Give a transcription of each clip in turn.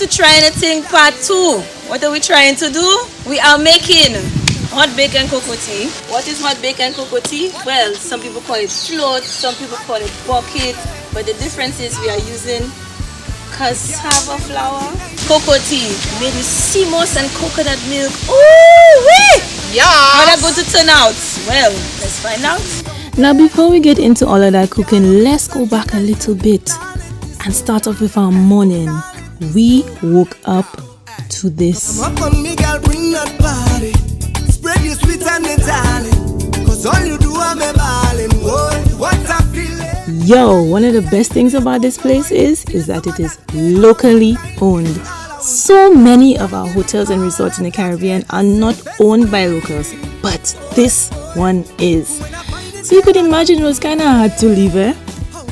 to Tryin a Ting Part 2. What are we trying to do? We are making hot bacon cocoa tea. What is hot bacon cocoa tea? Well, some people call it float, some people call it bucket, but the difference is we are using cassava flour. Cocoa tea made with sea moss and coconut milk. Ooh wee! Yeah. How that going to turn out? Well, let's find out. Now before we get into all of that cooking, let's go back a little bit and start off with our morning. We woke up to this. Come up on me, girl, bring that body. Spread your sweet and your darling. Cause all you do, I'm a balling. What I feel. Yo, one of the best things about this place is that it is locally owned. So many of our hotels and resorts in the Caribbean are not owned by locals, but this one is. So you could imagine it was kind of hard to leave, eh?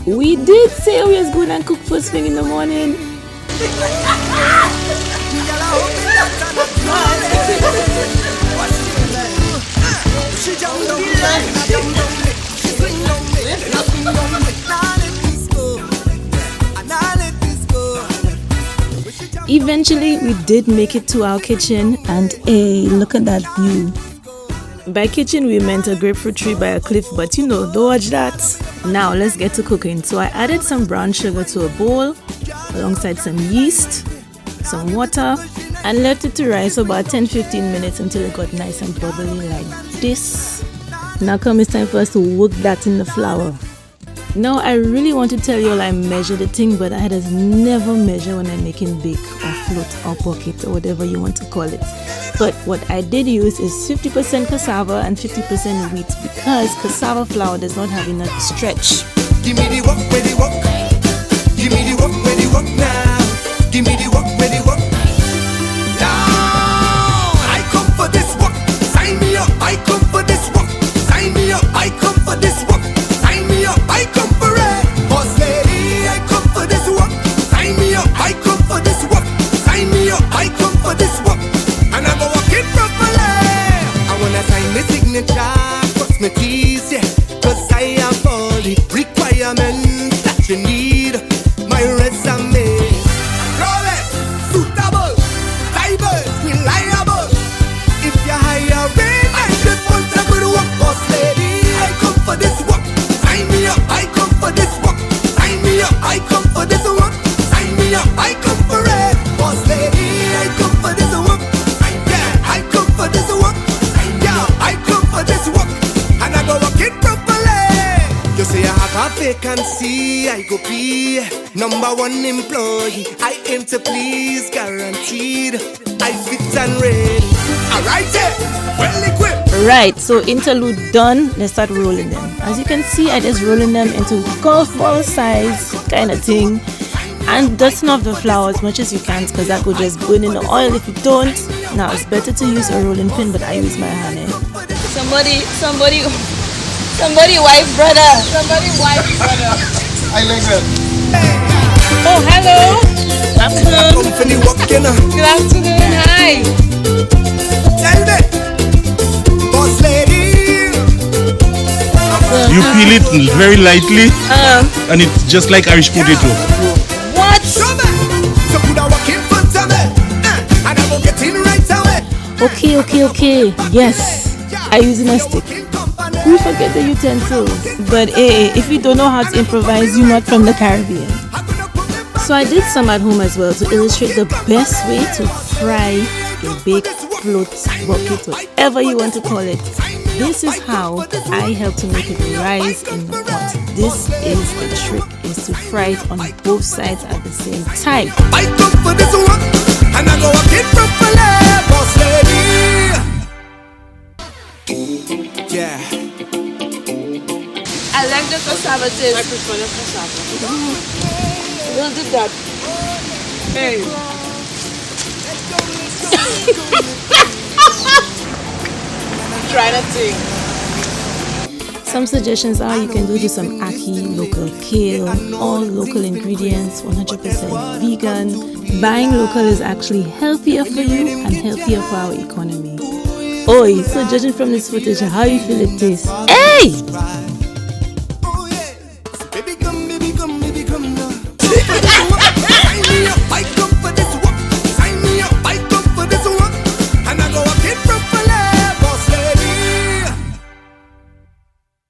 We did say we was going and cook first thing in the morning. Eventually, we did make it to our kitchen, and hey, look at that view. By kitchen, we meant a grapefruit tree by a cliff, but you know, don't watch that. Now, let's get to cooking. So I added some brown sugar to a bowl, alongside some yeast, some water, and left it to rise for about 10-15 minutes until it got nice and bubbly like this. Now come, it's time for us to work that in the flour. Now, I really want to tell you all I measure the thing, but I just never measure when I'm making bake or float or bucket or whatever you want to call it. But what I did use is 50% cassava and 50% wheat because cassava flour does not have enough stretch. Give me the work, where the work. Give me the work, where the work now. Give me the work, where the work. Now, I come for this work. Sign me up, I come for this work. Sign me up, I come for this work. Sign me up, I come for it. Boss lady, I come for this work. Sign me up, I come for this work. Sign me up, I come for this work. And I go walk it properly. I wanna sign my signature, cross my keys, yeah. Cause I have all the requirements that you need. My resume flawless, suitable, diverse, reliable. If you're hiring, I just want to go to work. Boss lady, I come for this work. Sign me up, I come for this work. Sign me up, I come for this work. Sign me up, I come for it. Boss lady, I come for this work. Yeah, I come for this work. Yeah, I come for this work. And I go work it properly. You say I have a vacancy, I go be #1 employee. I aim to please, guaranteed. I fit and ready. Alright, well equipped. Right, so interlude done. Let's start rolling them. As you can see, I just rolling them into golf ball size kind of thing. And dusting off the flour as much as you can because that could just burn in the oil if you don't. Now it's better to use a rolling pin, but I use my hand. Somebody, wife brother. Somebody, wife brother. I like that. Oh, hello. Good afternoon. Good afternoon. Hi. Tell me, boss lady. You peel it very lightly, and it's just like Irish potato. What? So put a walk in front of me, and I will get in right away. Okay. Yes, I use a stick. We forget the utensils. But hey, if you don't know how to improvise, you're not from the Caribbean. So I did some at home as well to illustrate the best way to fry a Bake.Float.Bokit, whatever you want to call it. This is how I help to make it rise in the pot. This is the trick, is to fry it on both sides at the same time. I come for this one, and I go walk it properly, boss lady. Yeah. I like the cassava taste. I prefer the cassava. We'll do that. Hey. Try that thing. Some suggestions are you can do just some ackee, local kale, all local ingredients, 100% vegan. Buying local is actually healthier for you and healthier for our economy. Oi, so judging from this footage, how you feel it tastes? Hey!